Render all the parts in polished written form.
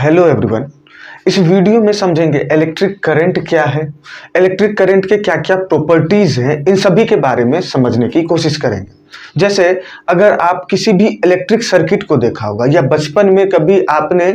Hello everyone. इस video में समझेंगे इलेक्ट्रिक करंट क्या है, इलेक्ट्रिक करंट के क्या क्या प्रॉपर्टीज हैं, इन सभी के बारे में समझने की कोशिश करेंगे। जैसे अगर आप किसी भी इलेक्ट्रिक सर्किट को देखा होगा या बचपन में कभी आपने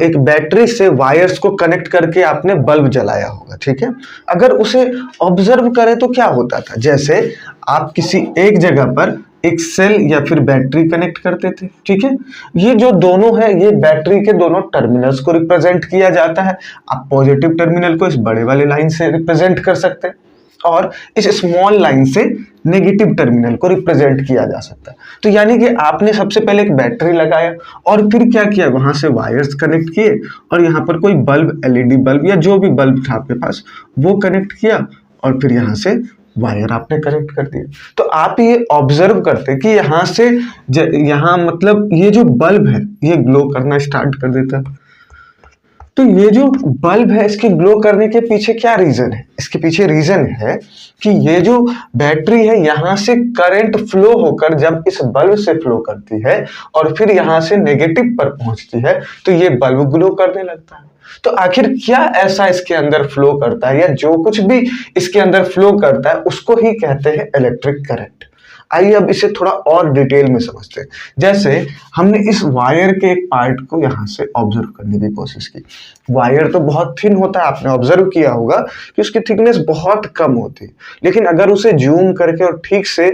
एक बैटरी से वायर्स को कनेक्ट करके आपने बल्ब जलाया होगा, ठीक है। अगर उसे ऑब्जर्व करें तो क्या होता था, जैसे आप किसी एक जगह पर एक सेल या फिर बैटरी कनेक्ट करते थे, ठीक है। ये जो दोनों है, ये बैटरी के दोनों टर्मिनल्स को रिप्रेजेंट किया जाता है। आप पॉजिटिव टर्मिनल को इस बड़े वाले लाइन से रिप्रेजेंट कर सकते हैं और इस स्मॉल लाइन से नेगेटिव टर्मिनल को रिप्रेजेंट किया जा सकता है। तो यानी कि आपने सबसे पहले एक बैटरी लगाया और फिर क्या किया, वहां से वायर्स कनेक्ट किए और यहाँ पर कोई बल्ब, एलईडी बल्ब या जो भी बल्ब था आपके पास, वो कनेक्ट किया और फिर यहाँ से वायर आपने कनेक्ट कर दिया। तो आप ये ऑब्जर्व करते कि यहाँ से यहाँ मतलब ये जो बल्ब है ये ग्लो करना स्टार्ट कर देता है। तो ये जो बल्ब है इसके ग्लो करने के पीछे क्या रीजन है? इसके पीछे रीजन है कि ये जो बैटरी है यहाँ से करंट फ्लो होकर जब इस बल्ब से फ्लो करती है और फिर यहाँ से नेगेटिव पर पहुंचती है तो ये बल्ब ग्लो करने लगता है। तो आखिर क्या ऐसा इसके अंदर फ्लो करता है या जो कुछ भी इसके अंदर फ्लो करता है उसको ही कहते हैं इलेक्ट्रिक करंट। आइए अब इसे थोड़ा और डिटेल में समझते हैं। जैसे हमने इस वायर के एक पार्ट को यहाँ से ऑब्जर्व करने की कोशिश की। वायर तो बहुत थिन होता है, आपने ऑब्जर्व किया होगा कि उसकी थिकनेस बहुत कम होती है, लेकिन अगर उसे जूम करके और ठीक से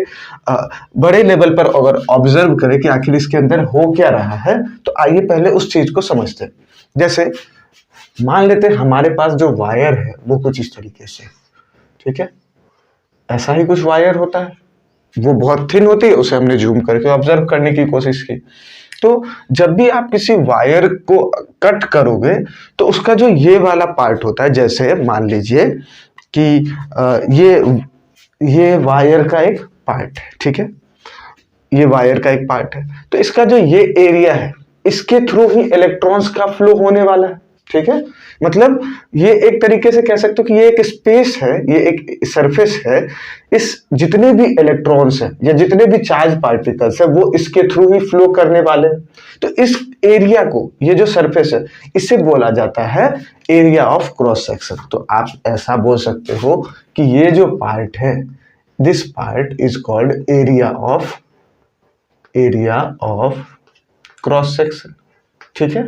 बड़े लेवल पर अगर ऑब्जर्व करें कि आखिर इसके अंदर हो क्या रहा है, तो आइए पहले उस चीज को समझते हैं। जैसे मान लेते हैं हमारे पास जो वायर है वो कुछ इस तरीके से, ठीक है, ऐसा ही कुछ वायर होता है, वो बहुत थिन होती है, उसे हमने जूम करके ऑब्जर्व करने की कोशिश की। तो जब भी आप किसी वायर को कट करोगे तो उसका जो ये वाला पार्ट होता है, जैसे मान लीजिए कि ये वायर का एक पार्ट है, ठीक है, ये वायर का एक पार्ट है, तो इसका जो ये एरिया है इसके थ्रू ही इलेक्ट्रॉन्स का फ्लो होने वाला है, ठीक है। मतलब ये एक तरीके से कह सकते हो कि ये एक स्पेस है, ये एक सरफेस है, इस जितने भी इलेक्ट्रॉन्स हैं या जितने भी चार्ज पार्टिकल्स है वो इसके थ्रू ही फ्लो करने वाले हैं। तो इस एरिया को, ये जो सरफेस है, इसे बोला जाता है एरिया ऑफ क्रॉस सेक्शन। तो आप ऐसा बोल सकते हो कि ये जो पार्ट है, this part is called area of cross section, ठीक है।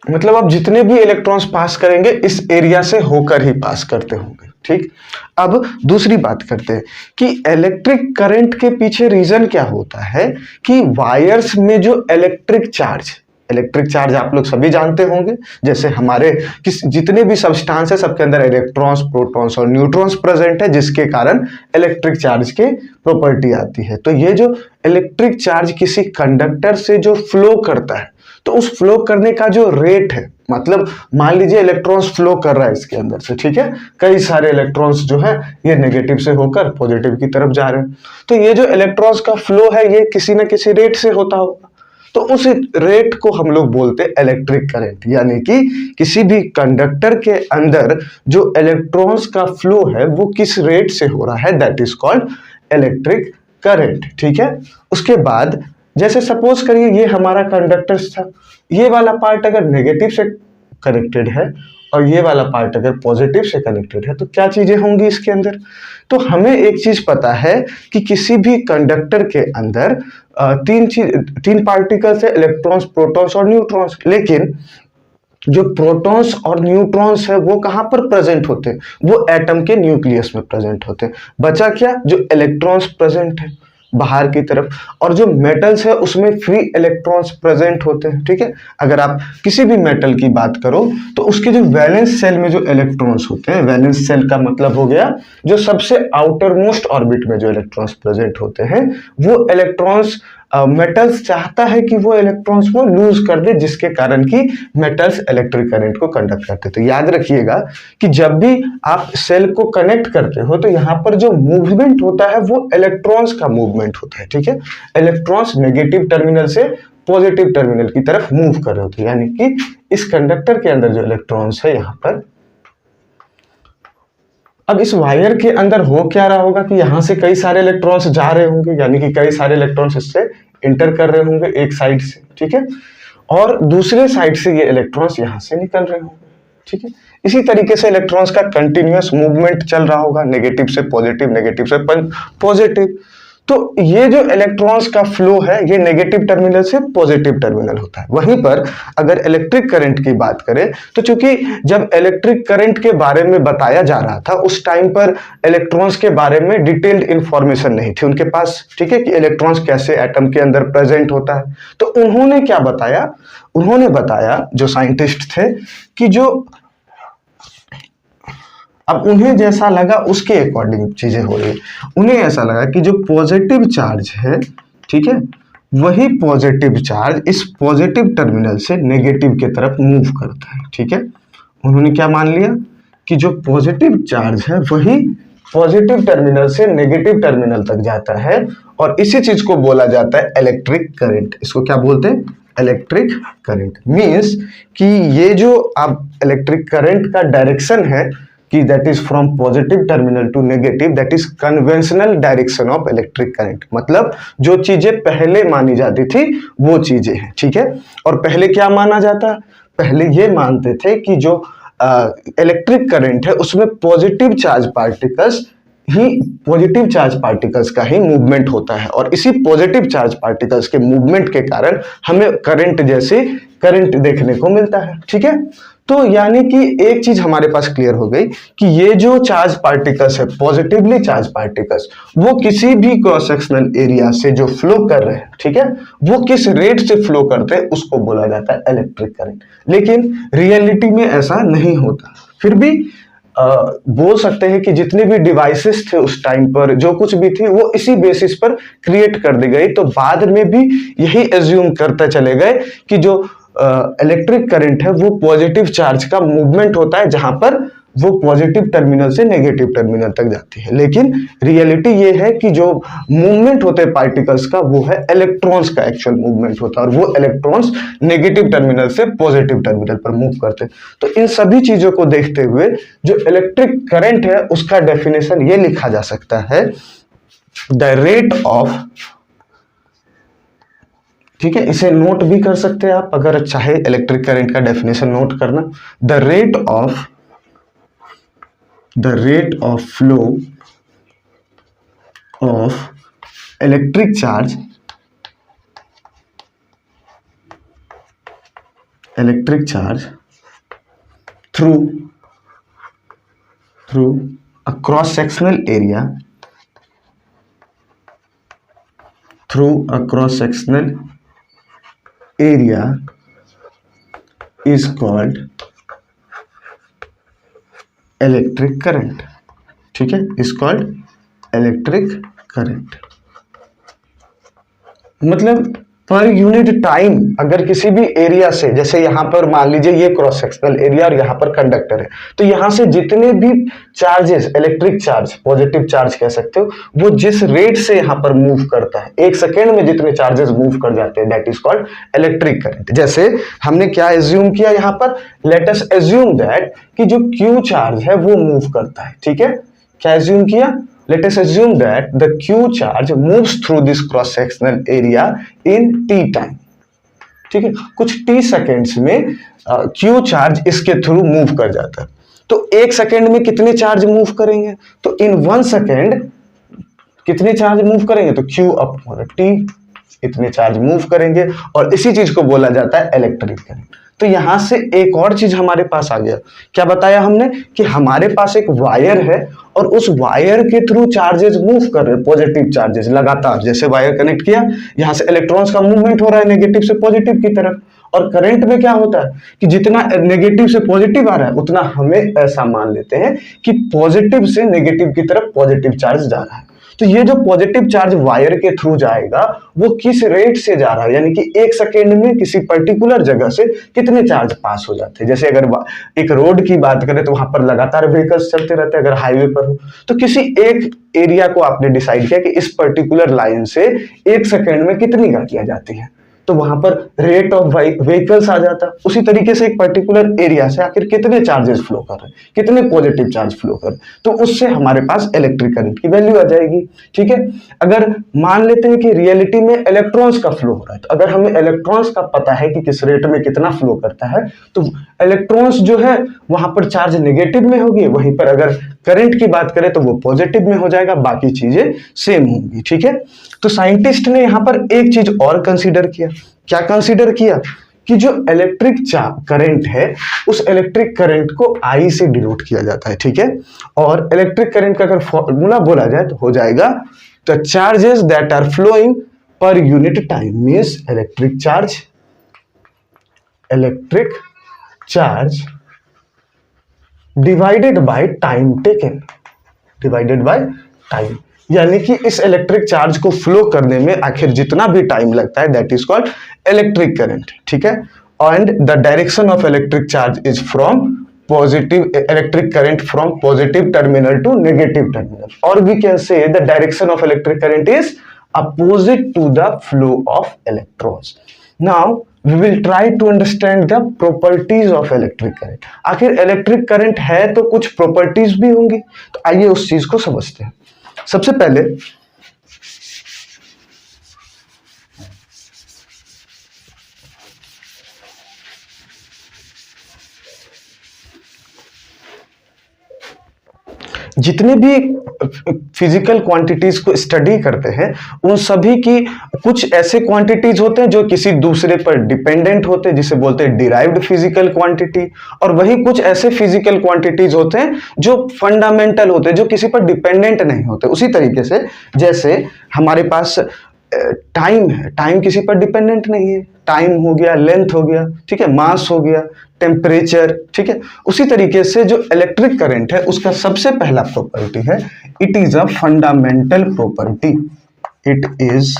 मतलब आप जितने भी इलेक्ट्रॉन्स पास करेंगे इस एरिया से होकर ही पास करते होंगे, ठीक। अब दूसरी बात करते हैं कि इलेक्ट्रिक करंट के पीछे रीजन क्या होता है कि वायर्स में जो इलेक्ट्रिक चार्ज आप लोग सभी जानते होंगे। जैसे हमारे जितने भी सब्सटेंस है सबके अंदर इलेक्ट्रॉन्स, प्रोटॉन्स और न्यूट्रॉन्स प्रेजेंट है, जिसके कारण इलेक्ट्रिक चार्ज के प्रॉपर्टी आती है। तो ये जो इलेक्ट्रिक चार्ज किसी कंडक्टर से जो फ्लो करता है, तो उस फ्लो करने का जो रेट है, मतलब मान लीजिए इलेक्ट्रॉन्स फ्लो कर रहा है इसके अंदर से, ठीक है, कई सारे इलेक्ट्रॉन्स जो है ये नेगेटिव से होकर पॉजिटिव की तरफ जा रहे हैं। तो ये जो इलेक्ट्रॉन्स का फ्लो है ये किसी ना किसी रेट से होता होगा, तो उस रेट को हम लोग बोलते हैं इलेक्ट्रिक करंट। यानी कि किसी भी कंडक्टर के अंदर जो इलेक्ट्रॉन्स का फ्लो है वो किस रेट से हो रहा है, that is called electric current, ठीक है। उसके बाद जैसे सपोज करिए ये हमारा कंडक्टर था, ये वाला पार्ट अगर नेगेटिव से कनेक्टेड है और ये वाला पार्ट अगर पॉजिटिव से कनेक्टेड है तो क्या चीजें होंगी इसके अंदर। तो हमें एक चीज पता है कि किसी भी कंडक्टर के अंदर तीन पार्टिकल्स है, इलेक्ट्रॉन्स, प्रोटॉन्स और न्यूट्रॉन्स। लेकिन जो प्रोटॉन्स और न्यूट्रॉन्स है वो कहां पर प्रेजेंट होते हैं, वो एटम के न्यूक्लियस में प्रेजेंट होते हैं। बचा क्या, जो इलेक्ट्रॉन्स प्रेजेंट है बाहर की तरफ, और जो मेटल्स है उसमें फ्री इलेक्ट्रॉन्स प्रेजेंट होते हैं, ठीक है। अगर आप किसी भी मेटल की बात करो तो उसके जो वैलेंस सेल में जो इलेक्ट्रॉन्स होते हैं, वैलेंस सेल का मतलब हो गया जो सबसे आउटर मोस्ट ऑर्बिट में जो इलेक्ट्रॉन्स प्रेजेंट होते हैं, वो इलेक्ट्रॉन्स मेटल्स चाहता है कि वो इलेक्ट्रॉन्स को लूज कर दे, जिसके कारण कि मेटल्स इलेक्ट्रिक करंट को कंडक्ट करते। तो याद रखिएगा कि जब भी आप सेल को कनेक्ट करते हो तो यहाँ पर जो मूवमेंट होता है वो इलेक्ट्रॉन्स का मूवमेंट होता है, ठीक है। इलेक्ट्रॉन्स नेगेटिव टर्मिनल से पॉजिटिव टर्मिनल की तरफ मूव कर रहे होते हैं, यानी कि इस कंडक्टर के अंदर जो इलेक्ट्रॉन्स है यहाँ पर। अब इस वायर के अंदर हो क्या रहा होगा कि यहां से कई सारे इलेक्ट्रॉन्स जा रहे होंगे, यानी कि कई सारे इलेक्ट्रॉन्स इससे इंटर कर रहे होंगे एक साइड से, ठीक है, और दूसरे साइड से ये इलेक्ट्रॉन्स यहाँ से निकल रहे होंगे, ठीक है। इसी तरीके से इलेक्ट्रॉन्स का कंटिन्यूअस मूवमेंट चल रहा होगा, नेगेटिव से पॉजिटिव, नेगेटिव से पॉजिटिव। तो ये जो इलेक्ट्रॉन्स का फ्लो है ये नेगेटिव टर्मिनल से पॉजिटिव टर्मिनल होता है। वहीं पर अगर इलेक्ट्रिक करंट की बात करें तो चूंकि जब इलेक्ट्रिक करंट के बारे में बताया जा रहा था उस टाइम पर इलेक्ट्रॉन्स के बारे में डिटेल्ड इंफॉर्मेशन नहीं थी उनके पास, ठीक है, कि इलेक्ट्रॉन्स कैसे एटम के अंदर प्रेजेंट होता है। तो उन्होंने क्या बताया, उन्होंने बताया जो साइंटिस्ट थे कि जो अब उन्हें जैसा लगा उसके अकॉर्डिंग चीजें हो रही, उन्हें ऐसा लगा कि जो पॉजिटिव चार्ज है, ठीक है, वही पॉजिटिव चार्ज इस पॉजिटिव टर्मिनल से नेगेटिव की तरफ मूव करता है, ठीक है। उन्होंने क्या मान लिया कि जो पॉजिटिव चार्ज है वही पॉजिटिव टर्मिनल से नेगेटिव टर्मिनल तक जाता है और इसी चीज को बोला जाता है इलेक्ट्रिक करंट। इसको क्या बोलते हैं, इलेक्ट्रिक करंट। मीन्स कि ये जो आप इलेक्ट्रिक करंट का डायरेक्शन है कि that is from positive terminal to negative, that is conventional direction of electric current. मतलब जो चीजें पहले मानी जाती थी वो चीजें हैं, ठीक है। और पहले क्या माना जाता, पहले ये मानते थे कि जो इलेक्ट्रिक करंट है उसमें पॉजिटिव चार्ज पार्टिकल्स का ही मूवमेंट होता है और इसी पॉजिटिव चार्ज पार्टिकल्स के मूवमेंट के कारण हमें करंट जैसे करंट देखने को मिलता है, ठीक है। तो यानी कि एक चीज हमारे पास क्लियर हो गई कि ये जो चार्ज पार्टिकल्स है, पॉजिटिवली चार्ज पार्टिकल्स, वो किसी भी क्रॉस सेक्शनल एरिया से जो फ्लो कर रहे हैं, ठीक है, वो किस रेट से फ्लो करते हैं उसको बोला जाता है इलेक्ट्रिक करंट। लेकिन रियलिटी में ऐसा नहीं होता। फिर भी बोल सकते हैं कि जितने भी डिवाइसेस थे उस टाइम पर, जो कुछ भी थी, वो इसी बेसिस पर क्रिएट कर दी गई। तो बाद में भी यही एज्यूम करते चले गए कि जो इलेक्ट्रिक करंट है वो पॉजिटिव चार्ज का मूवमेंट होता है जहां पर वो पॉजिटिव टर्मिनल से नेगेटिव टर्मिनल तक जाती है। लेकिन रियलिटी ये है कि जो मूवमेंट होते हैं पार्टिकल्स का वो है इलेक्ट्रॉन्स का एक्चुअल मूवमेंट होता है और वो इलेक्ट्रॉन्स नेगेटिव टर्मिनल से पॉजिटिव टर्मिनल पर मूव करते हैं। तो इन सभी चीजों को देखते हुए जो इलेक्ट्रिक करंट है उसका डेफिनेशन ये लिखा जा सकता है, द रेट ऑफ, ठीक है, इसे नोट भी कर सकते हैं आप अगर चाहे इलेक्ट्रिक करंट का डेफिनेशन नोट करना, the rate of flow of electric charge through a cross sectional area is called electric current, ठीक है, is called इलेक्ट्रिक करंट। मतलब पर यूनिट टाइम अगर किसी भी एरिया से, जैसे यहां पर मान लीजिए ये क्रॉस सेक्शनल एरिया और यहां पर कंडक्टर है, तो यहां से जितने भी charges, electric charge, positive charge कह सकते हो, वो जिस रेट से यहां पर मूव करता है, एक सेकेंड में जितने चार्जेस मूव कर जाते हैं, that is called electric current. जैसे हमने क्या एज्यूम किया यहां पर, लेट अस एज्यूम दैट कि जो क्यू चार्ज है वो मूव करता है, ठीक है। क्या एज्यूम किया, let us assume that the q charge moves through this cross sectional area in t time, ठीक है, कुछ t सेकेंड्स में q चार्ज इसके थ्रू मूव कर जाता है। तो एक सेकेंड में कितने चार्ज मूव करेंगे, तो इन 1 सेकेंड कितने चार्ज मूव करेंगे, तो q अपॉन t इतने चार्ज मूव करेंगे और इसी चीज को बोला जाता है इलेक्ट्रिक करंट। तो यहां से एक और चीज हमारे पास आ गया, क्या बताया हमने कि हमारे पास एक वायर है और उस वायर के थ्रू चार्जेस मूव कर रहे हैं, पॉजिटिव चार्जेस लगातार, जैसे वायर कनेक्ट किया, यहां से इलेक्ट्रॉन्स का मूवमेंट हो रहा है नेगेटिव से पॉजिटिव की तरफ। और करंट में क्या होता है कि जितना नेगेटिव से पॉजिटिव आ रहा है उतना हमें ऐसा मान लेते हैं कि पॉजिटिव से नेगेटिव की तरफ पॉजिटिव चार्ज जा रहा है। तो ये जो पॉजिटिव चार्ज वायर के थ्रू जाएगा वो किस रेट से जा रहा है, यानी कि एक सेकेंड में किसी पर्टिकुलर जगह से कितने चार्ज पास हो जाते हैं। जैसे अगर एक रोड की बात करें तो वहां पर लगातार व्हीकल्स चलते रहते हैं, अगर हाईवे पर हो तो किसी एक एरिया को आपने डिसाइड किया कि इस पर्टिकुलर लाइन से एक सेकेंड में कितनी गाड़ियां जाती हैं, तो वहां पर रेट ऑफ व्हीकल्स आ जाता। उसी तरीके से एक पर्टिकुलर एरिया से आखिर कितने चार्जेस फ्लो कर रहे हैं, कितने पॉजिटिव चार्ज फ्लो कर रहे हैं, तो उससे हमारे पास इलेक्ट्रिक करंट की वैल्यू आ जाएगी। ठीक है, अगर मान लेते हैं कि रियलिटी में इलेक्ट्रॉन्स का फ्लो हो रहा है, तो अगर हमें इलेक्ट्रॉन्स का पता है कि किस रेट में कितना फ्लो करता है, तो इलेक्ट्रॉन्स जो है वहां पर चार्ज नेगेटिव में होगी, वहीं पर अगर करंट की बात करें तो वो पॉजिटिव में हो जाएगा, बाकी चीजें सेम होंगी। ठीक है, तो साइंटिस्ट ने यहां पर एक चीज और कंसीडर किया। क्या कंसीडर किया कि जो इलेक्ट्रिक करंट है उस इलेक्ट्रिक करंट को आई से डिनोट किया जाता है। ठीक है, और इलेक्ट्रिक करंट का अगर फॉर्मूला बोला जाए तो हो जाएगा the charges that are flowing per unit time means electric charge divided by time taken, divided by time, यानी कि इस इलेक्ट्रिक चार्ज को फ्लो करने में आखिर जितना भी टाइम लगता है that is called electric current. ठीक है, and the direction of electric charge is from positive, electric current from positive terminal to negative terminal, और we can say the direction of electric current is opposite to the flow of electrons. Now we will try to understand the properties of electric current। आखिर electric current है तो कुछ properties भी होंगी, तो आइए उस चीज को समझते हैं। सबसे पहले जितने भी फिजिकल क्वांटिटीज को स्टडी करते हैं उन सभी की कुछ ऐसे क्वांटिटीज होते हैं जो किसी दूसरे पर डिपेंडेंट होते हैं, जिसे बोलते हैं डिराइव्ड फिजिकल क्वांटिटी, और वही कुछ ऐसे फिजिकल क्वांटिटीज होते हैं जो फंडामेंटल होते हैं, जो किसी पर डिपेंडेंट नहीं होते। उसी तरीके से जैसे हमारे पास टाइम है, टाइम किसी पर डिपेंडेंट नहीं है, टाइम हो गया, लेंथ हो गया, ठीक है, मास हो गया, टेम्परेचर, ठीक है। उसी तरीके से जो इलेक्ट्रिक करंट है उसका सबसे पहला प्रॉपर्टी है it is a fundamental property, it is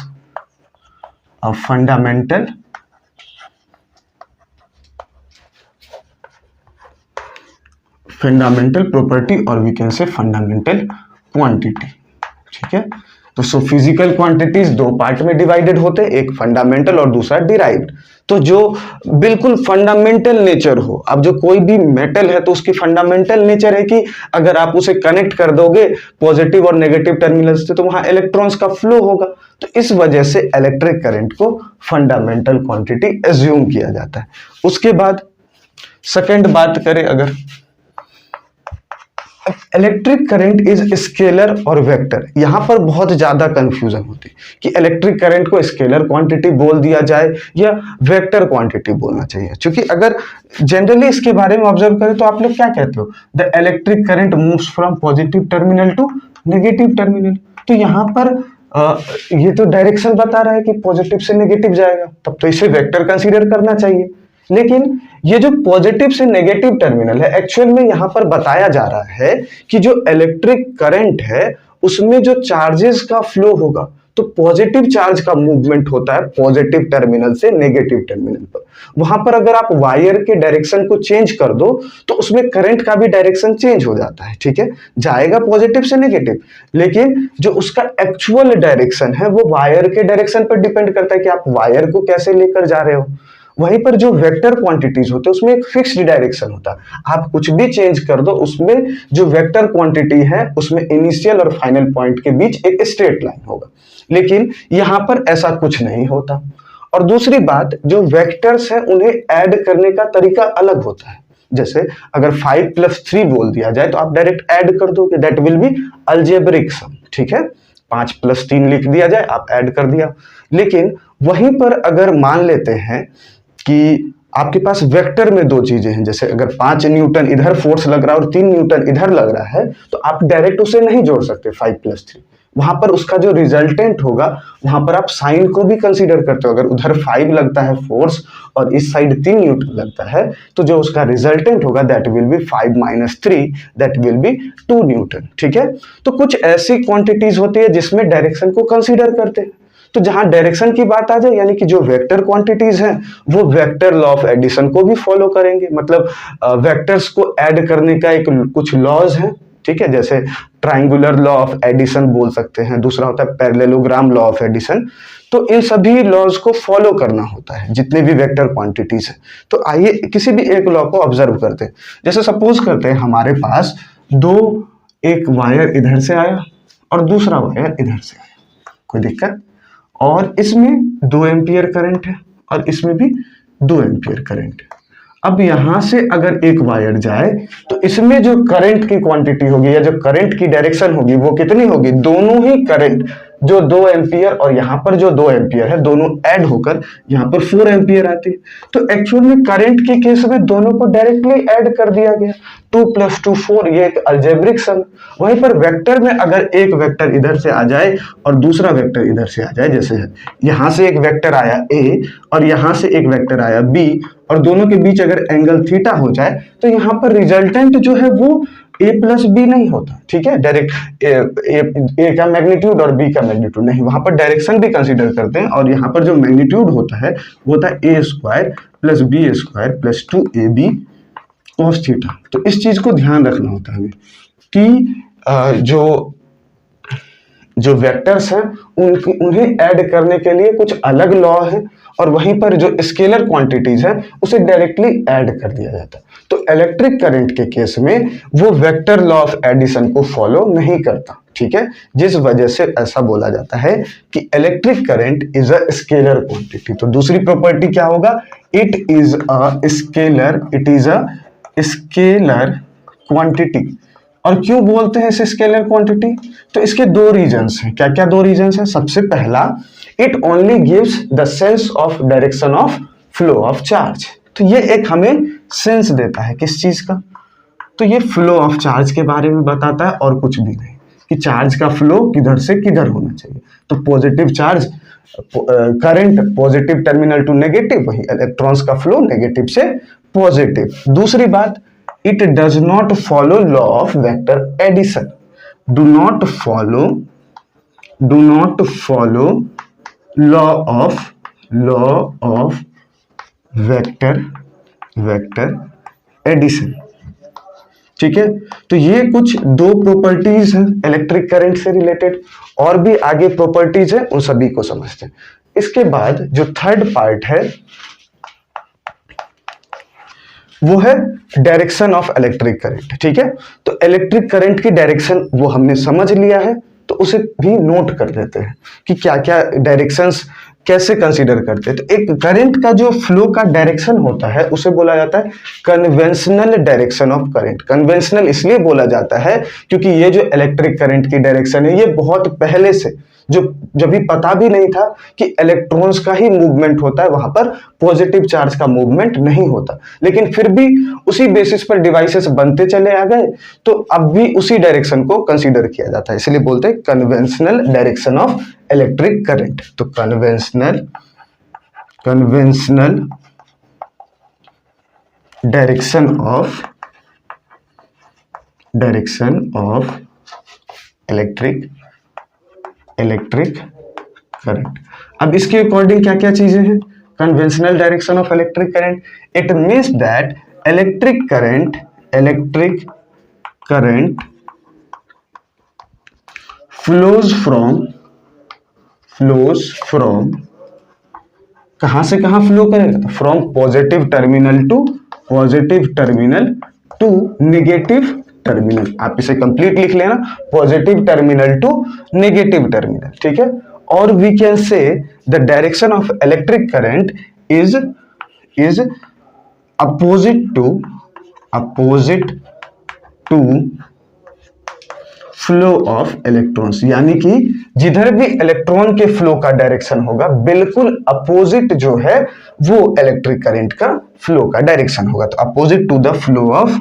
a fundamental property और we can say fundamental quantity. ठीक है, तो सो फिजिकल क्वांटिटीज दो पार्ट में डिवाइडेड होते हैं, एक फंडामेंटल और दूसरा डिराइव्ड। तो जो बिल्कुल फंडामेंटल नेचर हो, अब जो कोई भी मेटल है तो उसकी फंडामेंटल नेचर है कि अगर आप उसे कनेक्ट कर दोगे पॉजिटिव और नेगेटिव टर्मिनल से तो वहां इलेक्ट्रॉन्स का फ्लो होगा। तो इस वजह से इलेक्ट्रिक करंट को फंडामेंटल क्वांटिटी एज्यूम किया जाता है। उसके बाद सेकेंड बात करें, अगर इलेक्ट्रिक करंट इज स्केलर और वेक्टर, यहां पर बहुत ज्यादा कंफ्यूजन होती है कि इलेक्ट्रिक करंट को स्केलर क्वांटिटी बोल दिया जाए या वेक्टर क्वांटिटी बोलना चाहिए। क्योंकि अगर जनरली इसके बारे में ऑब्जर्व करें तो आप लोग क्या कहते हो, the electric current moves from positive terminal to negative terminal. तो यहां पर ये तो डायरेक्शन बता रहा है कि पॉजिटिव से नेगेटिव जाएगा, तब तो इसे वेक्टर कंसीडर करना चाहिए। लेकिन ये जो पॉजिटिव से नेगेटिव टर्मिनल है एक्चुअल में यहां पर बताया जा रहा है कि जो इलेक्ट्रिक करंट है उसमें जो चार्जेस का फ्लो होगा, तो पॉजिटिव चार्ज का मूवमेंट होता है पॉजिटिव टर्मिनल से नेगेटिव टर्मिनल पर। वहां पर अगर आप वायर के डायरेक्शन को चेंज कर दो तो उसमें करंट का भी डायरेक्शन चेंज हो जाता है। ठीक है, जाएगा पॉजिटिव से नेगेटिव, लेकिन जो उसका एक्चुअल डायरेक्शन है वो वायर के डायरेक्शन पर डिपेंड करता है कि आप वायर को कैसे लेकर जा रहे हो। वहीं पर जो वेक्टर क्वांटिटीज होते हैं उसमें एक फिक्स्ड डायरेक्शन होता है, आप कुछ भी चेंज कर दो उसमें जो वेक्टर क्वांटिटी है उसमें इनिशियल और फाइनल पॉइंट के बीच एक स्ट्रेट लाइन होगा। लेकिन यहां पर ऐसा कुछ नहीं होता। और दूसरी बात, जो वेक्टर्स हैं उन्हें ऐड करने का तरीका अलग होता है। जैसे अगर 5 + 3 बोल दिया जाए तो आप डायरेक्ट ऐड कर दोगे, दैट विल बी अलजेब्रिक सम। ठीक है, 5 + 3 लिख दिया जाए, आप ऐड कर दिया। लेकिन वहीं पर अगर मान लेते हैं कि आपके पास वेक्टर में दो चीजें हैं, जैसे अगर 5 न्यूटन इधर फोर्स लग रहा है और 3 न्यूटन इधर लग रहा है, तो आप डायरेक्ट उसे नहीं जोड़ सकते 5 + 3। वहां पर उसका जो रिजल्टेंट होगा वहां पर आप साइन को भी कंसीडर करते हो। अगर उधर 5 लगता है फोर्स और इस साइड 3 न्यूटन लगता है तो जो उसका रिजल्टेंट होगा that will be 5 - 3, that will be 2 Newton. ठीक है, तो कुछ ऐसी क्वांटिटीज होती है जिसमें डायरेक्शन को कंसीडर करते हैं। तो जहां डायरेक्शन की बात आ जाए यानी कि जो वेक्टर क्वांटिटीज हैं वो वेक्टर लॉ ऑफ एडिशन को भी फॉलो करेंगे। मतलब वेक्टर्स को ऐड करने का एक कुछ लॉज है ठीक है, जैसे ट्राइंगुलर लॉ ऑफ एडिशन बोल सकते हैं, दूसरा होता है पैरेललोग्राम लॉ ऑफ एडिशन। तो इन सभी लॉज को फॉलो करना होता है जितने भी वेक्टर क्वांटिटीज है। तो आइए किसी भी एक लॉ को ऑब्जर्व करते हैं। जैसे सपोज करते हैं हमारे पास एक वायर इधर से आया और दूसरा वायर इधर से आया, कोई दिक्कत, और इसमें 2 एम्पियर करंट है और इसमें भी 2 एम्पियर करंट है। अब यहां से अगर एक वायर जाए तो इसमें जो करंट की क्वांटिटी होगी या जो करंट की डायरेक्शन होगी वो कितनी होगी, दोनों ही करंट जो 2 एम्पियर और यहां पर जो 2 एम्पियर है दोनों ऐड होकर यहां पर 4 एम्पियर आती है। तो एक्चुअल में करंट के केस में दोनों को डायरेक्टली ऐड कर दिया गया, 2 + 2 4, ये एक अलजेब्रिक सम। वहीं पर वेक्टर में अगर एक वेक्टर इधर से आ जाए और दूसरा वेक्टर इधर से आ जाए, जैसे यहां से एक वेक्टर आया ए और यहां से एक वेक्टर आया बी, और दोनों के बीच अगर एंगल थीटा हो जाए तो यहां पर रिजल्टेंट जो है वो a + b नहीं होता, ठीक है, डायरेक्ट ए का मैग्नीट्यूड और b का मैग्नीट्यूड नहीं, वहां पर डायरेक्शन भी कंसीडर करते हैं, और यहाँ पर जो मैग्नीट्यूड होता है वो होता है a² + b² + 2ab cos theta. तो इस चीज को ध्यान रखना होता है हमें कि जो वेक्टर्स हैं उन्हें ऐड करने के लिए कुछ अलग लॉ है, और वहीं पर जो स्केलर क्वांटिटीज है उसे डायरेक्टली ऐड कर दिया जाता है। तो इलेक्ट्रिक करंट के केस में वो वेक्टर लॉ ऑफ एडिशन को फॉलो नहीं करता, ठीक है, जिस वजह से ऐसा बोला जाता है कि electric current is a scalar quantity. तो दूसरी प्रॉपर्टी क्या होगा, it is a scalar quantity. और क्यों बोलते हैं इसे स्केलर क्वांटिटी, तो इसके 2 रीजंस हैं। क्या क्या 2 रीजंस हैं, सबसे पहला, it only gives the sense of direction of flow of charge. तो ये एक हमें सेंस देता है किस चीज का, तो ये फ्लो ऑफ चार्ज के बारे में बताता है और कुछ भी नहीं, कि चार्ज का फ्लो किधर से किधर होना चाहिए। तो positive charge current positive terminal to negative, वही इलेक्ट्रॉन्स का फ्लो नेगेटिव से पॉजिटिव। दूसरी बात, it does not follow law of vector addition, do not follow law of vector addition, ठीक है। तो ये कुछ 2 प्रॉपर्टीज हैं इलेक्ट्रिक करंट से रिलेटेड, और भी आगे प्रॉपर्टीज है, उन सभी को समझते हैं। इसके बाद जो थर्ड पार्ट है वो है डायरेक्शन ऑफ इलेक्ट्रिक करंट, ठीक है। तो इलेक्ट्रिक करंट की डायरेक्शन वो हमने समझ लिया है, तो उसे भी नोट कर लेते हैं कि क्या क्या डायरेक्शंस कैसे कंसीडर करते हैं। तो एक करंट का जो फ्लो का डायरेक्शन होता है उसे बोला जाता है conventional direction of current. Conventional इसलिए बोला जाता है क्योंकि ये जो इलेक्ट्रिक करंट की डायरेक्शन है ये बहुत पहले से, जब भी पता भी नहीं था कि इलेक्ट्रॉन्स का ही मूवमेंट होता है, वहां पर पॉजिटिव चार्ज का मूवमेंट नहीं होता, लेकिन फिर भी उसी बेसिस पर डिवाइसेस बनते चले आ गए, तो अब भी उसी डायरेक्शन को कंसीडर किया जाता है, इसलिए बोलते हैं conventional direction of electric current. तो conventional direction of electric current. अब इसके अकॉर्डिंग क्या क्या चीजें हैं, conventional direction of electric current, it means that electric current flows from कहां से कहां फ्लो करेगा, from positive terminal to negative terminal. आप इसे कंप्लीट लिख लेना, positive terminal to negative terminal, ठीक है। और we can say the direction of electric current is opposite to flow of electrons, यानी कि जिधर भी इलेक्ट्रॉन के फ्लो का डायरेक्शन होगा बिल्कुल अपोजिट जो है वो इलेक्ट्रिक करंट का फ्लो का डायरेक्शन होगा। तो opposite to the flow of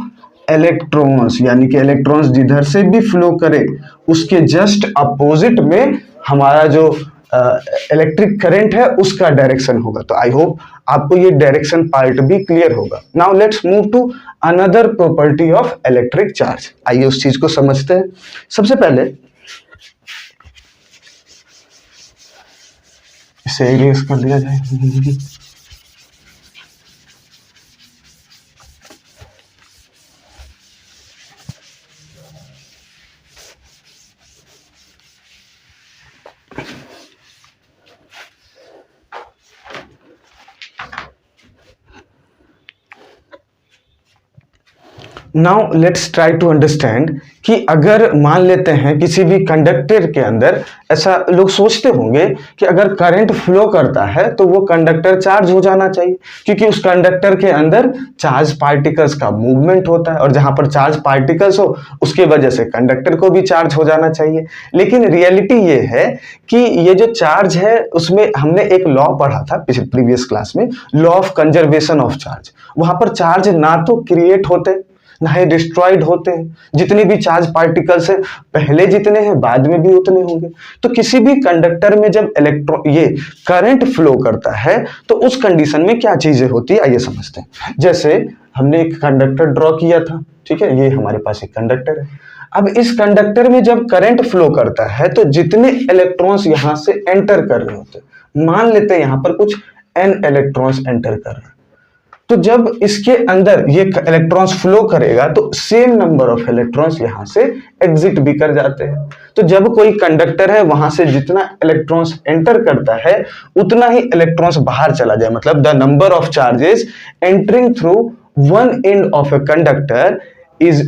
electrons, यानी कि इलेक्ट्रॉन्स जिधर से भी फ्लो करे उसके जस्ट अपोजिट में हमारा जो इलेक्ट्रिक करंट है उसका डायरेक्शन होगा। तो आई होप आपको ये डायरेक्शन पार्ट भी क्लियर होगा। Now let's move to another property of electric charge. आइए उस चीज को समझते हैं। सबसे पहले इसे इरेज कर दिया जाए। Now let's try to understand कि अगर मान लेते हैं किसी भी कंडक्टर के अंदर, ऐसा लोग सोचते होंगे कि अगर करंट फ्लो करता है तो वो कंडक्टर चार्ज हो जाना चाहिए, क्योंकि उस कंडक्टर के अंदर चार्ज पार्टिकल्स का मूवमेंट होता है और जहां पर चार्ज पार्टिकल्स हो उसके वजह से कंडक्टर को भी चार्ज हो जाना चाहिए। लेकिन रियलिटी ये है कि ये जो चार्ज है उसमें हमने एक लॉ पढ़ा था पिछले प्रीवियस क्लास में, law of conservation of charge. वहां पर चार्ज ना तो क्रिएट होते ना ही डिस्ट्रॉयड होते हैं, जितने भी चार्ज पार्टिकल्स हैं पहले जितने हैं बाद में भी उतने होंगे। तो किसी भी कंडक्टर में जब ये करंट फ्लो करता है तो उस कंडीशन में क्या चीजें होती है आइए समझते हैं। जैसे हमने एक कंडक्टर ड्रॉ किया था, ठीक है, ये हमारे पास एक कंडक्टर है। अब इस कंडक्टर में जब करंट फ्लो करता है तो जितने इलेक्ट्रॉन्स यहां से एंटर कर रहे होते हैं, मान लेते हैं यहां पर कुछ n इलेक्ट्रॉन्स एंटर कर रहे हैं, तो जब इसके अंदर ये इलेक्ट्रॉन्स फ्लो करेगा तो सेम नंबर ऑफ इलेक्ट्रॉन्स यहां से एग्जिट भी कर जाते हैं। तो जब कोई कंडक्टर है वहां से जितना इलेक्ट्रॉन्स एंटर करता है उतना ही इलेक्ट्रॉन्स बाहर चला जाए, मतलब the number of charges entering through one end of a conductor is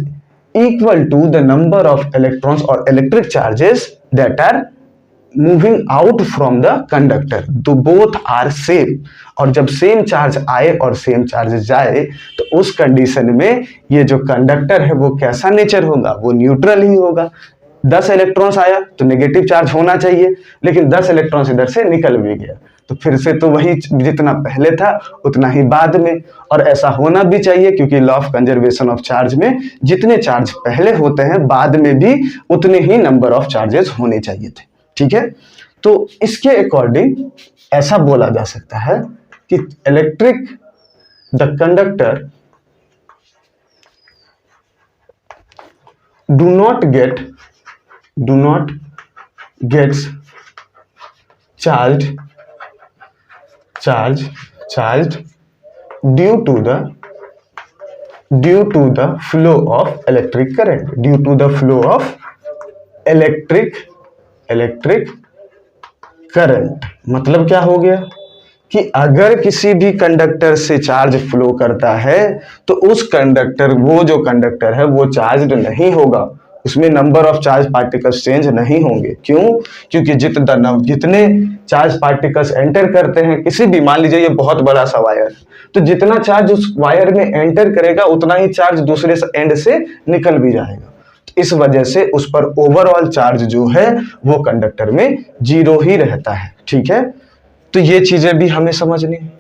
equal to the number of electrons और electric charges that are moving out from the conductor. तो बोथ आर सेम, और जब same charge आए और same charge जाए तो उस condition में ये जो कंडक्टर है वो कैसा नेचर होगा, वो न्यूट्रल ही होगा। 10 इलेक्ट्रॉन्स आया तो नेगेटिव चार्ज होना चाहिए, लेकिन 10 इलेक्ट्रॉन्स इधर से निकल भी गया तो फिर से तो वही जितना पहले था उतना ही बाद में, और ऐसा होना भी चाहिए क्योंकि law of conservation of charge में जितने चार्ज पहले होते हैं बाद में भी उतने ही नंबर ऑफ चार्जेस होने चाहिए थे, ठीक है। तो इसके अकॉर्डिंग ऐसा बोला जा सकता है कि electric the conductor do not gets charge due to the flow of electric current, due to the flow of electric current. मतलब क्या हो गया कि अगर किसी भी कंडक्टर से चार्ज फ्लो करता है तो उस कंडक्टर, वो जो कंडक्टर है वो चार्ज नहीं होगा, उसमें number of charge particles change नहीं होंगे। क्यों? क्योंकि जितने चार्ज पार्टिकल्स एंटर करते हैं किसी भी, मान लीजिए ये बहुत बड़ा सा वायर, तो जितना चार्ज उस वायर में एंटर करेगा उतना ही चार्ज दूसरे एंड से निकल भी जाएगा। इस वजह से उस पर ओवरऑल चार्ज जो है वो कंडक्टर में 0 ही रहता है, ठीक है। तो ये चीजें भी हमें समझनी है।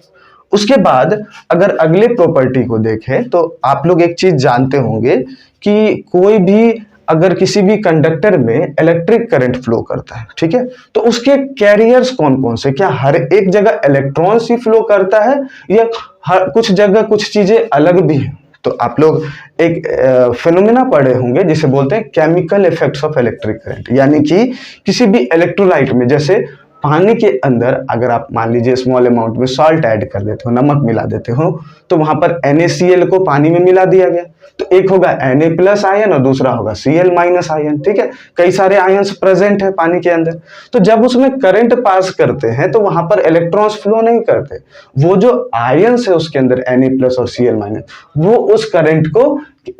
उसके बाद अगर अगले प्रॉपर्टी को देखें तो आप लोग एक चीज जानते होंगे कि कोई भी अगर किसी भी कंडक्टर में इलेक्ट्रिक करंट फ्लो करता है, ठीक है, तो उसके कैरियर्स कौन कौन से, क्या हर एक जगह इलेक्ट्रॉन्स ही फ्लो करता है या कुछ जगह कुछ चीजें अलग भी हैं। तो आप लोग एक फिनोमेना पढ़े होंगे जिसे बोलते हैं chemical effects of electric current, यानी कि किसी भी इलेक्ट्रोलाइट में, जैसे पानी के अंदर अगर आप मान लीजिए स्मॉल अमाउंट में सॉल्ट ऐड कर देते हो, नमक मिला देते हो, तो वहां पर NaCl को पानी में मिला दिया गया, तो एक होगा Na+ आयन और दूसरा होगा Cl- आयन, ठीक है। कई सारे आयन्स प्रेजेंट है पानी के अंदर, तो जब उसमें करंट पास करते हैं तो वहां पर इलेक्ट्रॉन्स फ्लो नहीं करते, वो जो आयन्स है उसके अंदर Na+ और Cl- वो उस करंट को,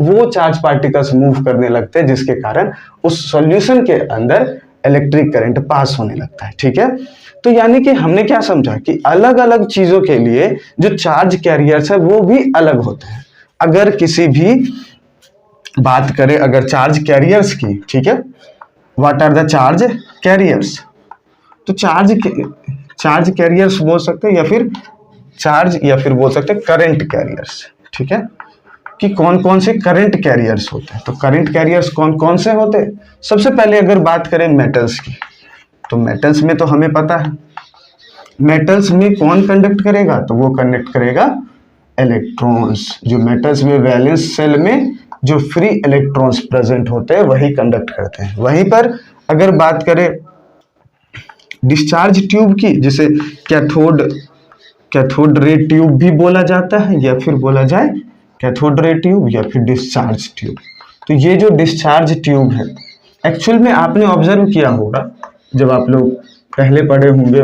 वो चार्ज पार्टिकल्स मूव करने लगते हैं, जिसके कारण उस सॉल्यूशन के अंदर इलेक्ट्रिक करंट पास होने लगता है, ठीक है। तो यानी कि हमने क्या समझा कि अलग अलग चीजों के लिए जो चार्ज कैरियर्स है वो भी अलग होते हैं। अगर किसी भी बात करें अगर चार्ज कैरियर्स की, ठीक है, what are the charge carriers, तो चार्ज कैरियर्स बोल सकते हैं या फिर बोल सकते हैं करंट कैरियर्स, ठीक है, कि कौन कौन से करंट कैरियर्स होते हैं। तो करंट कैरियर्स कौन कौन से होते हैं? सबसे पहले अगर बात करें मेटल्स की, तो मेटल्स में तो हमें पता है मेटल्स में कौन कंडक्ट करेगा, तो वो कंडक्ट करेगा इलेक्ट्रॉन्स। जो मेटल्स में वैलेंस सेल में जो फ्री इलेक्ट्रॉन्स प्रेजेंट होते हैं वही कंडक्ट करते हैं। वहीं पर अगर बात करें डिस्चार्ज ट्यूब की, जिसे कैथोड रे ट्यूब भी बोला जाता है, या फिर बोला जाए कैथोड रे ट्यूब या फिर डिस्चार्ज ट्यूब। तो ये जो डिस्चार्ज ट्यूब है, एक्चुअल में आपने ऑब्जर्व किया होगा जब आप लोग पहले पढ़े होंगे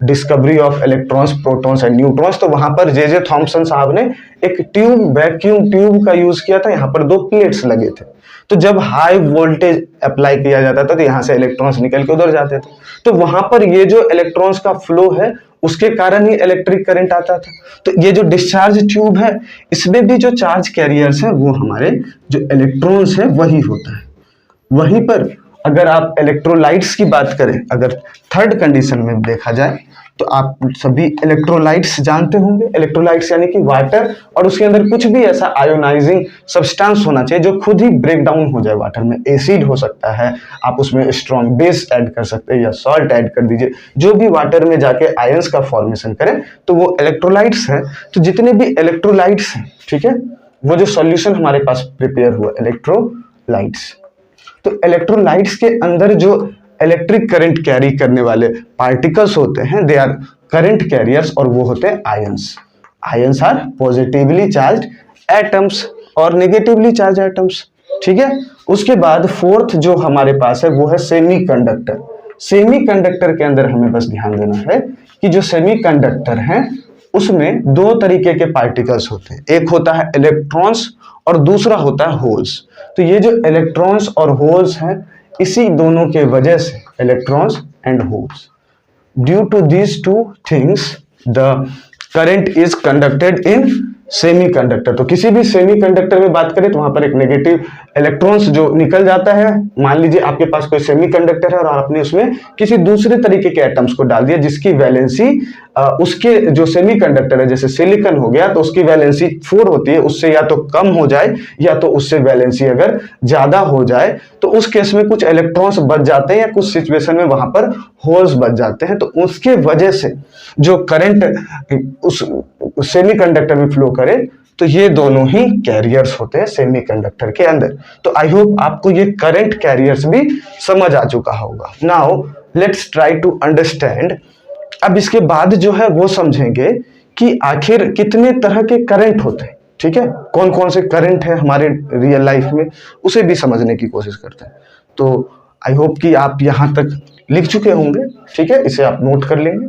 discovery of electrons, protons and neutrons, तो वहां पर जे थॉमसन साहब ने एक ट्यूब, वैक्यूम ट्यूब का यूज किया था। यहाँ पर 2 प्लेट्स लगे थे, तो जब हाई वोल्टेज अप्लाई किया जाता था तो यहाँ से इलेक्ट्रॉन्स निकल के उधर जाते थे, तो वहां पर ये जो इलेक्ट्रॉन्स का फ्लो है उसके कारण ही इलेक्ट्रिक करंट आता था। तो ये जो डिस्चार्ज ट्यूब है इसमें भी जो चार्ज कैरियर्स है वो हमारे जो इलेक्ट्रॉन्स है वही होता है। वहीं पर अगर आप इलेक्ट्रोलाइट्स की बात करें, अगर थर्ड कंडीशन में देखा जाए तो आप सभी इलेक्ट्रोलाइट्स जानते होंगे। इलेक्ट्रोलाइट्स यानी कि वाटर, और उसके अंदर कुछ भी ऐसा आयोनाइजिंग सब्सटेंस होना चाहिए जो खुद ही ब्रेक डाउन हो जाए वाटर में। एसिड हो सकता है, आप उसमें स्ट्रॉन्ग बेस ऐड कर सकते हैं या सॉल्ट ऐड कर दीजिए, जो भी वाटर में जाके आयंस का फॉर्मेशन करे तो वो इलेक्ट्रोलाइट्स है। तो जितने भी इलेक्ट्रोलाइट्स हैं, ठीक है, वो जो सॉल्यूशन हमारे पास प्रिपेयर हुआ इलेक्ट्रोलाइट्स, तो इलेक्ट्रोलाइट्स के अंदर जो इलेक्ट्रिक करंट कैरी करने वाले पार्टिकल्स होते हैं दे आर करंट कैरियर्स, और वो होते हैं ions. Ions are positively charged atoms और नेगेटिवली चार्ज एटम्स, ठीक है। उसके बाद फोर्थ जो हमारे पास है वो है सेमीकंडक्टर। सेमीकंडक्टर के अंदर हमें बस ध्यान देना है कि जो सेमीकंडक्टर है उसमें 2 तरीके के पार्टिकल्स होते हैं, एक होता है इलेक्ट्रॉन्स और दूसरा होता है होल्स। तो ये जो इलेक्ट्रॉन्स और होल्स हैं, इसी दोनों के वजह से electrons and holes, due to these 2 things the current is conducted in semiconductor. तो किसी भी सेमीकंडक्टर में बात करें तो वहां पर एक नेगेटिव इलेक्ट्रॉन्स जो निकल जाता है। मान लीजिए आपके पास कोई सेमीकंडक्टर है और आपने उसमें किसी दूसरे तरीके के एटम्स को डाल दिया जिसकी वैलेंसी उसके जो सेमीकंडक्टर है, जैसे सिलिकॉन हो गया, तो उसकी वैलेंसी 4 होती है, उससे या तो कम हो जाए या तो उससे वैलेंसी अगर ज्यादा हो जाए तो उस केस में कुछ इलेक्ट्रॉन्स बच जाते हैं या कुछ सिचुएशन में वहां पर होल्स बच जाते हैं। तो उसके वजह से जो करंट उस सेमीकंडक्टर में फ्लो करे, तो ये दोनों ही कैरियर्स होते हैं सेमीकंडक्टर के अंदर। तो आई होप आपको ये करंट कैरियर्स भी समझ आ चुका होगा। Now let's try to understand. अब इसके बाद जो है वो समझेंगे कि आखिर कितने तरह के करंट होते हैं, ठीक है, कौन कौन से करंट है हमारे रियल लाइफ में, उसे भी समझने की कोशिश करते हैं। तो आई होप कि आप यहां तक लिख चुके होंगे, ठीक है, इसे आप नोट कर लेंगे।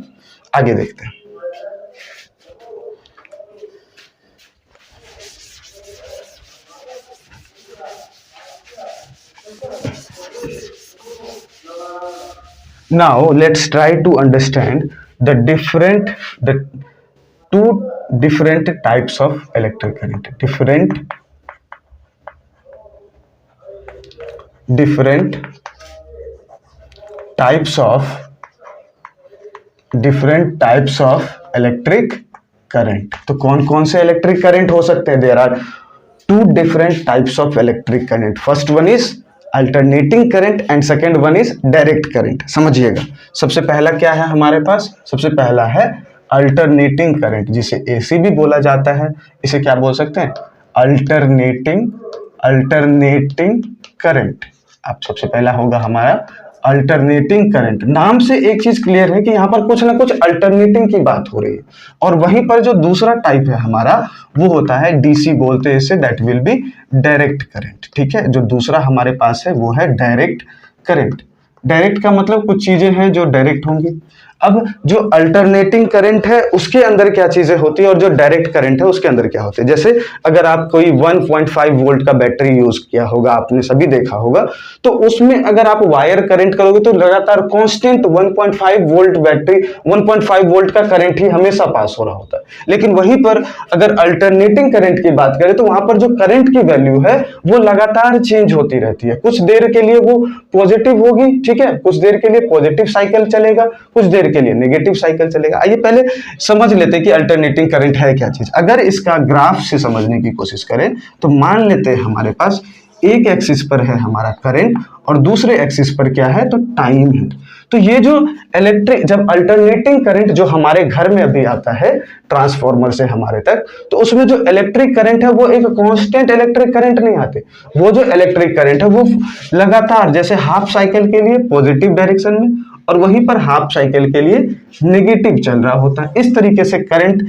आगे देखते हैं। Now let's try to understand the 2 different types of electric current. Different types of electric current. तो कौन कौन से इलेक्ट्रिक करंट हो सकते हैं? There are 2 different types of electric current. First one is alternating current and second one is direct current. समझिएगा, सबसे पहला क्या है हमारे पास? सबसे पहला है अल्टरनेटिंग करंट, जिसे एसी भी बोला जाता है। इसे क्या बोल सकते हैं? Alternating current. अब सबसे पहला होगा हमारा अल्टरनेटिंग करंट। नाम से एक चीज क्लियर है कि यहाँ पर कुछ ना कुछ अल्टरनेटिंग की बात हो रही है। और वहीं पर जो दूसरा टाइप है हमारा वो होता है डीसी बोलते हैं इसे, that will be direct current, ठीक है। जो दूसरा हमारे पास है वो है डायरेक्ट करंट। डायरेक्ट का मतलब कुछ चीजें हैं जो डायरेक्ट होंगी। अब जो अल्टरनेटिंग करंट है उसके अंदर क्या चीजें होती है और जो डायरेक्ट करंट है उसके अंदर क्या होते हैं। जैसे अगर आप कोई 1.5 वोल्ट का बैटरी यूज किया होगा, आपने सभी देखा होगा, तो उसमें अगर आप वायर करंट करोगे तो लगातार कांस्टेंट 1.5 वोल्ट बैटरी 1.5 वोल्ट का करंट ही हमेशा पास हो रहा होता है। लेकिन वहीं पर अगर अल्टरनेटिंग करंट की बात करें तो वहां पर जो करंट की वैल्यू है वो लगातार चेंज होती रहती है। कुछ देर के लिए वो पॉजिटिव होगी, ठीक है, कुछ देर के लिए पॉजिटिव साइकिल चलेगा, कुछ देर के लिए नेगेटिव साइकिल चलेगा। आइए पहले समझ लेते हैं कि अल्टरनेटिंग करंट है क्या चीज। अगर इसका ग्राफ से समझने की कोशिश करें तो मान लेते हैं हमारे पास एक एक्सिस पर है हमारा करंट और दूसरे एक्सिस पर क्या है? तो टाइम है। तो ये जो जब अल्टरनेटिंग करंट जो हमारे घर में अभी आता है ट्रांसफार्मर से हमारे तक, तो उसमें जो इलेक्ट्रिक करंट है वो एक कांस्टेंट इलेक्ट्रिक करंट नहीं आते। वो जो इलेक्ट्रिक करंट है वो लगातार, जैसे हाफ साइकिल के लिए पॉजिटिव डायरेक्शन में और वहीं पर हाफ साइकिल के लिए नेगेटिव चल रहा होता है। इस तरीके से करंट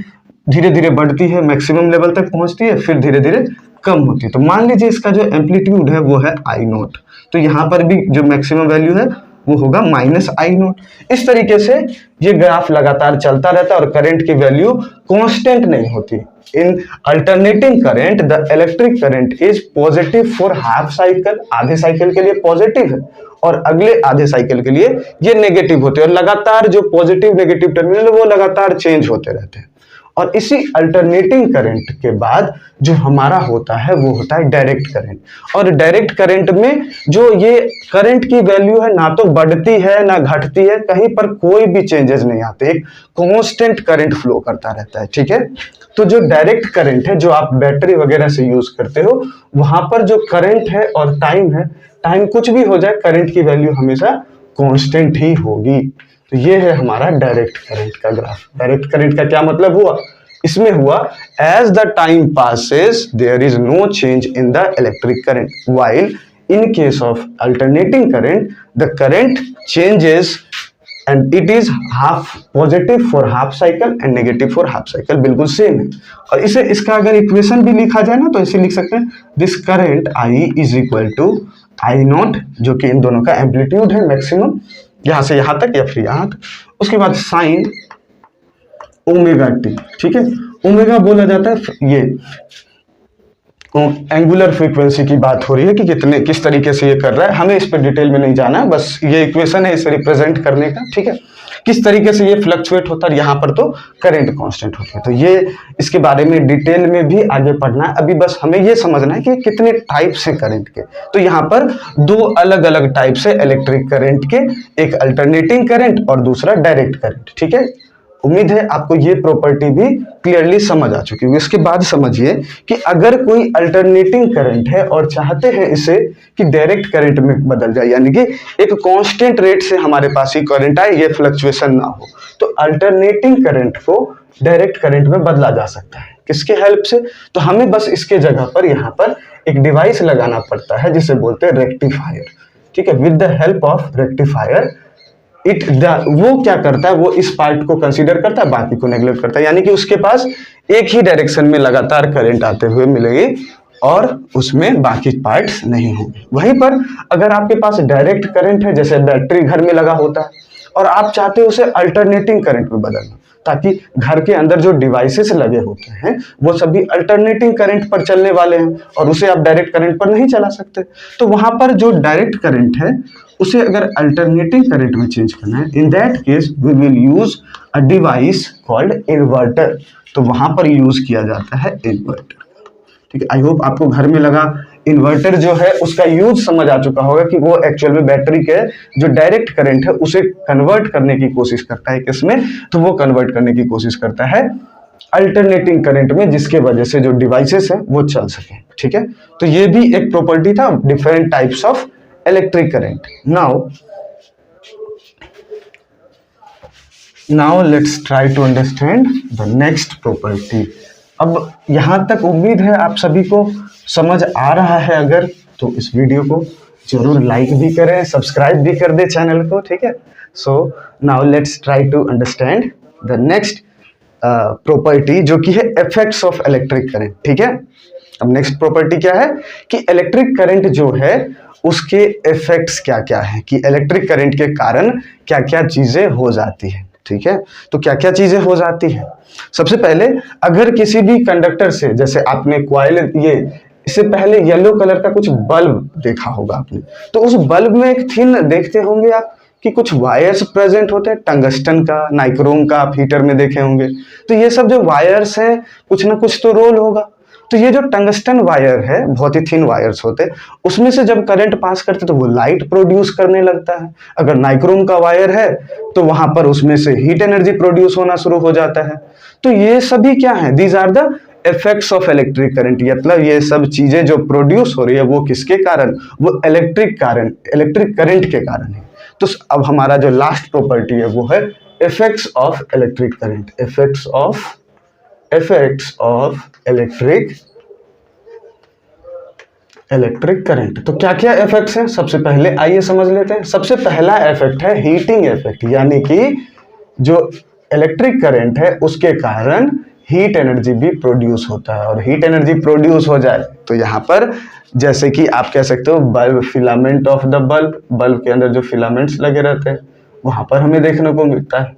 धीरे धीरे बढ़ती है, मैक्सिमम लेवल तक पहुंचती है, फिर धीरे धीरे कम होती है। तो मान लीजिए इसका जो एम्पलीट्यूड है वो है I0। तो यहाँ पर भी जो मैक्सिमम वैल्यू है वो होगा माइनस आई नॉट। इस तरीके से ये ग्राफ लगातार चलता रहता है और करंट की वैल्यू कांस्टेंट नहीं होती। In alternating current the electric current is positive for half cycle, आधे साइकिल के लिए पॉजिटिव है और अगले आधे साइकिल के लिए ये नेगेटिव होते हैं और लगातार जो पॉजिटिव नेगेटिव टर्मिनल वो लगातार चेंज होते रहते हैं। और इसी अल्टरनेटिंग करंट के बाद जो हमारा होता है वो होता है डायरेक्ट करंट। और डायरेक्ट करंट में जो ये करंट की वैल्यू है ना तो बढ़ती है ना घटती है, कहीं पर कोई भी चेंजेस नहीं आते, एक कांस्टेंट करंट फ्लो करता रहता है। ठीक है, तो जो डायरेक्ट करंट है जो आप बैटरी वगैरह से यूज करते हो, वहां पर जो करंट है और टाइम है, टाइम कुछ भी हो जाए करंट की वैल्यू हमेशा कांस्टेंट ही होगी। तो ये है हमारा डायरेक्ट करंट का ग्राफ। डायरेक्ट करंट का क्या मतलब हुआ, इसमें हुआ as the time passes there is no change in the electric current, while in case of alternating current the current changes and it is half positive for half cycle and negative for half cycle, बिल्कुल same है। और इसे इसका अगर equation भी लिखा जाए ना तो ऐसे लिख सकते हैं, this current I is equal to I naught, जो कि इन दोनों का एम्पलीट्यूड है मैक्सिमम, यहां से यहां तक या फिर यहां तक, उसके बाद साइन ओमेगा टी। ठीक है, ओमेगा बोला जाता है ये एंगुलर फ्रीक्वेंसी की बात हो रही है कि कितने किस तरीके से ये कर रहा है, हमें इस पर डिटेल में नहीं जाना है, बस ये इक्वेशन है इसे रिप्रेजेंट करने का। ठीक है, किस तरीके से ये फ्लक्चुएट होता है, यहाँ पर तो करंट कांस्टेंट होती है। तो ये इसके बारे में डिटेल में भी आगे पढ़ना है, अभी बस हमें ये समझना है कि कितने टाइप्स हैं करंट के। तो यहाँ पर दो अलग अलग टाइप्स है इलेक्ट्रिक करंट के, एक अल्टरनेटिंग करंट और दूसरा डायरेक्ट करंट। ठीक है, उम्मीद है आपको ये प्रॉपर्टी भी क्लियरली समझ आ चुकी होगी। इसके बाद समझिए कि अगर कोई अल्टरनेटिंग करंट है और चाहते हैं इसे कि डायरेक्ट करंट में बदल जाए, यानी कि एक कांस्टेंट रेट से हमारे पास ही करंट आए, ये फ्लक्चुएशन ना हो, तो अल्टरनेटिंग करंट को डायरेक्ट करंट में बदला जा सकता है। किसके हेल्प से, तो हमें बस इसके जगह पर यहाँ पर एक डिवाइस लगाना पड़ता है जिसे बोलते हैं रेक्टिफायर। ठीक है, with the help of rectifier वो क्या करता है, वो इस पार्ट को कंसीडर करता है, बाकी को नेग्लेक्ट करता है, यानी कि उसके पास एक ही डायरेक्शन में लगातार करंट आते हुए मिलेगी और उसमें बाकी पार्ट्स नहीं होंगे। वहीं पर अगर आपके पास डायरेक्ट करंट है, जैसे बैटरी घर में लगा होता है और आप चाहते हो उसे अल्टरनेटिंग करंट में बदलना, ताकि घर के अंदर जो डिवाइसेस लगे होते हैं वो सभी अल्टरनेटिंग करंट पर चलने वाले हैं और उसे आप डायरेक्ट करंट पर नहीं चला सकते। तो वहां पर जो डायरेक्ट करंट है उसे अगर अल्टरनेटिंग करंट में चेंज करना है, in that case we will use a device called inverter. तो वहां पर यूज किया जाता है इन्वर्टर। ठीक है, आई होप आपको घर में लगा इन्वर्टर जो है उसका यूज समझ आ चुका होगा कि वो एक्चुअल में बैटरी के जो डायरेक्ट करंट है उसे कन्वर्ट करने की कोशिश करता है। किसमें, तो वो कन्वर्ट करने की कोशिश करता है अल्टरनेटिंग करंट में, जिसके वजह से जो डिवाइसेस है वो चल सके। ठीक है, तो ये भी एक प्रॉपर्टी था different types of electric current. Now let's try to understand the next property. अब यहां तक उम्मीद है आप सभी को समझ आ रहा है, अगर तो इस वीडियो को जरूर लाइक भी करें, सब्सक्राइब भी कर दे चैनल को। ठीक है, so now let's try to understand the next property जो कि है इफेक्ट्स ऑफ इलेक्ट्रिक करंट। ठीक है, अब नेक्स्ट प्रॉपर्टी क्या है कि इलेक्ट्रिक करंट जो है उसके इफेक्ट्स क्या क्या है, कि इलेक्ट्रिक करंट के कारण क्या क्या चीजें हो जाती है। ठीक है, तो क्या क्या चीजें हो जाती है, सबसे पहले अगर किसी भी कंडक्टर से, जैसे आपने कॉइल, ये इससे पहले येलो कलर का कुछ बल्ब देखा होगा आपने, तो उस बल्ब में एक थिन देखते होंगे आप कि कुछ वायर्स प्रेजेंट होते हैं, टंगस्टन का, नाइक्रोम का, आप हीटर में देखे होंगे। तो ये सब जो वायर्स हैं कुछ ना कुछ तो रोल होगा। तो ये जो टंगस्टन वायर है, बहुत ही थिन वायर्स होते हैं, उसमें से जब करंट पास करते तो वो लाइट प्रोड्यूस करने लगता है। अगर नाइक्रोम का वायर है तो वहां पर उसमें से हीट एनर्जी प्रोड्यूस होना शुरू हो जाता है। तो ये सभी क्या है, these are the effects of electric current. मतलब ये सब चीजें जो प्रोड्यूस हो रही है वो किसके कारण, वो इलेक्ट्रिक करंट के कारण है। तो अब हमारा जो लास्ट प्रॉपर्टी है वो है effects of electric current. Effects of electric current. तो क्या क्या इफेक्ट्स हैं, सबसे पहले आइए समझ लेते हैं। सबसे पहला इफेक्ट है हीटिंग इफेक्ट, यानी कि जो इलेक्ट्रिक करंट है उसके कारण हीट एनर्जी भी प्रोड्यूस होता है। और हीट एनर्जी प्रोड्यूस हो जाए तो यहाँ पर जैसे कि आप कह सकते हो bulb, filament of the bulb, bulb के अंदर जो फिलामेंट्स लगे रहते हैं वहां पर हमें देखने को मिलता है।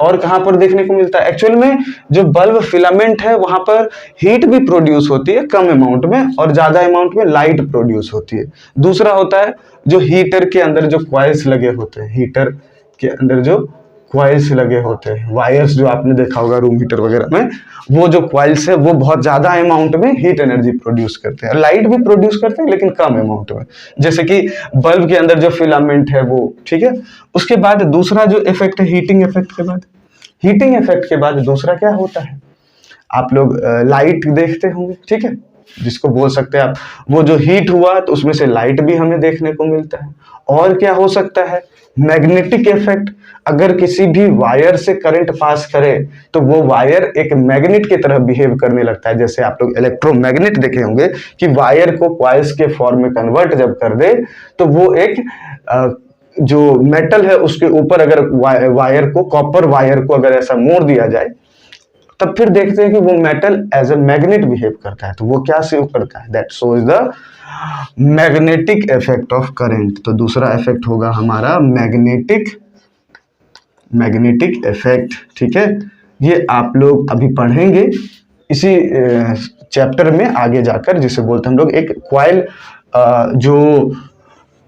और कहाँ पर देखने को मिलता है, एक्चुअल में जो बल्ब फिलामेंट है वहां पर हीट भी प्रोड्यूस होती है कम अमाउंट में, और ज्यादा अमाउंट में लाइट प्रोड्यूस होती है। दूसरा होता है जो हीटर के अंदर जो कॉइल्स लगे होते हैं, हीटर के अंदर जो कॉइल्स लगे होते हैं, वायर्स जो आपने देखा होगा रूम हीटर वगैरह में, वो जो कॉइल्स है वो बहुत ज्यादा अमाउंट में हीट एनर्जी प्रोड्यूस करते हैं। लाइट भी प्रोड्यूस करते हैं लेकिन कम अमाउंट में, जैसे कि बल्ब के अंदर जो फिलामेंट है वो, ठीक है। उसके बाद दूसरा जो इफेक्ट है हीटिंग इफेक्ट के बाद, हीटिंग इफेक्ट के बाद दूसरा क्या होता है, आप लोग लाइट देखते होंगे, ठीक है, जिसको बोल सकते हैं आप, वो जो हीट हुआ तो उसमें से लाइट भी हमें देखने को मिलता है। और क्या हो सकता है, मैग्नेटिक इफेक्ट, अगर किसी भी वायर से करंट पास करे तो वो वायर एक मैग्नेट की तरह बिहेव करने लगता है। जैसे आप लोग इलेक्ट्रोमैग्नेट देखे होंगे कि वायर को कॉइल्स के फॉर्म में कन्वर्ट जब कर दे तो वो एक जो मेटल है उसके ऊपर अगर वायर को, कॉपर वायर को अगर ऐसा मोड़ दिया जाए तब फिर देखते हैं कि वो metal as a magnet behave करता है। तो वो क्या शो करता है, that shows the magnetic effect of current. तो दूसरा इफेक्ट होगा हमारा मैग्नेटिक इफेक्ट, ठीक है। ये आप लोग अभी पढ़ेंगे इसी चैप्टर में आगे जाकर, जिसे बोलते हैं हम लोग एक कॉइल, जो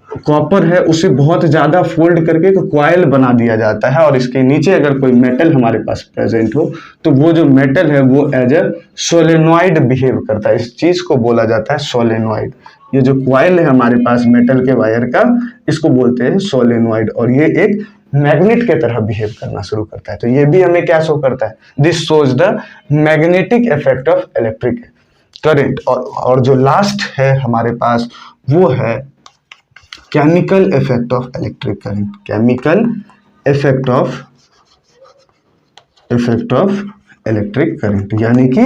कॉपर है उसे बहुत ज्यादा फोल्ड करके एक कॉइल बना दिया जाता है, और इसके नीचे अगर कोई मेटल हमारे पास प्रेजेंट हो तो वो जो मेटल है वो एज ए सोलेनॉइड बिहेव करता है। इस चीज को बोला जाता है सोलेनॉइड। ये जो कॉइल है हमारे पास मेटल के वायर का, इसको बोलते हैं सोलेनॉइड, और ये एक मैग्नेट के तरह बिहेव करना शुरू करता है। तो ये भी हमें क्या शो करता है, this shows the magnetic effect of electric current. और जो लास्ट है हमारे पास वो है chemical effect of electric current. Chemical effect of electric current, यानी कि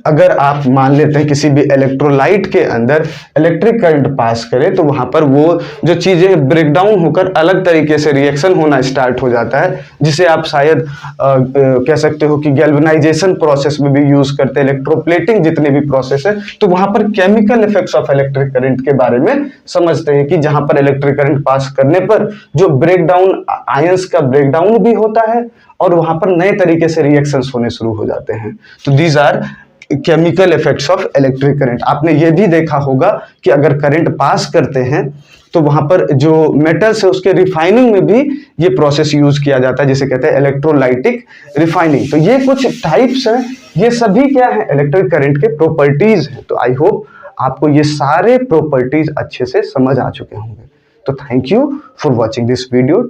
अगर आप मान लेते हैं किसी भी इलेक्ट्रोलाइट के अंदर इलेक्ट्रिक करंट पास करे तो वहां पर वो जो चीजें ब्रेक डाउन होकर अलग तरीके से रिएक्शन होना स्टार्ट हो जाता है, जिसे आप शायद कह सकते हो कि गैल्वेनाइजेशन प्रोसेस में भी यूज करते हैं, इलेक्ट्रोप्लेटिंग जितने भी प्रोसेस है। तो वहां पर chemical effects of electric current के बारे में समझते हैं कि जहां पर इलेक्ट्रिक करंट पास करने पर जो ब्रेक डाउन, आयंस का ब्रेक डाउन भी होता है और वहां पर नए तरीके से रिएक्शंस होने शुरू हो जाते हैं। तो these are chemical effects of electric current. आपने ये भी देखा होगा कि अगर करंट पास करते हैं तो वहां पर जो मेटल्स है उसके रिफाइनिंग में भी ये प्रोसेस यूज किया जाता है, जिसे कहते हैं इलेक्ट्रोलाइटिक रिफाइनिंग। तो ये कुछ टाइप्स हैं, ये सभी क्या है, इलेक्ट्रिक करंट के प्रॉपर्टीज है। तो आई होप आपको ये सारे प्रॉपर्टीज अच्छे से समझ आ चुके होंगे। तो thank you for watching this video.